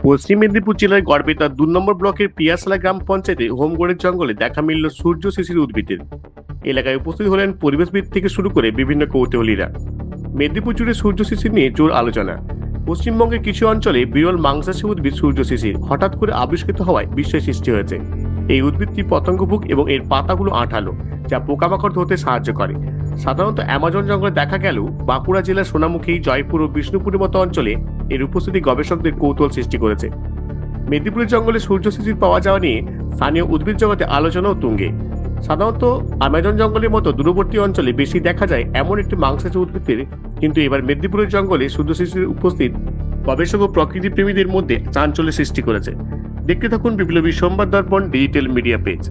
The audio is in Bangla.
পশ্চিম মেদিনীপুর জেলার গড়বেতার 2 নম্বর ব্লকের পিয়াশালা গ্রাম পঞ্চায়েতে হোমগড়ের জঙ্গলে দেখা মিলল সূর্য শিশির উদ্ভিদের। এলাকায় উপস্থিত হলেন পরিবেশবিদ থেকে শুরু করে বিভিন্ন কৌতূহলীরা। মেদিনীপুর জুড়ে সূর্য শিশির নিয়ে জোর আলোচনা। পশ্চিমবঙ্গের কিছু অঞ্চলে বিরল মাংসাশী উদ্ভিদ সূর্য শিশির হঠাৎ করে আবিষ্কৃত হওয়ায় বিস্ময় সৃষ্টি হয়েছে। এই উদ্ভিদটি পতঙ্গভুক এবং এর পাতাগুলো আঠালো, যা পোকামাকড় ধরতে সাহায্য করে। সাধারণত অ্যামাজন জঙ্গলে দেখা গেলেও বাঁকুড়া জেলার সোনামুখী, জয়পুর ও বিষ্ণুপুরের মতো অঞ্চলে এর উপস্থিতি গবেষকদের কৌতূহল সৃষ্টি করেছে। মেদিনীপুরের জঙ্গলে সূর্য শিশির পাওয়া যাওয়া নিয়ে স্থানীয় উদ্ভিদ জগতে আলোচনাও তুঙ্গে। সাধারণত অ্যামাজন জঙ্গলের মতো দূরবর্তী অঞ্চলে বেশি দেখা যায় এমন একটি মাংসাশী উদ্ভিদের, কিন্তু এবার মেদিনীপুরের জঙ্গলে সূর্য শিশির উপস্থিত গবেষক ও প্রকৃতি প্রেমীদের মধ্যে চাঞ্চল্য সৃষ্টি করেছে। দেখতে থাকুন বিপ্লবী সংবাদ দর্পণ ডিজিটাল মিডিয়া পেজ।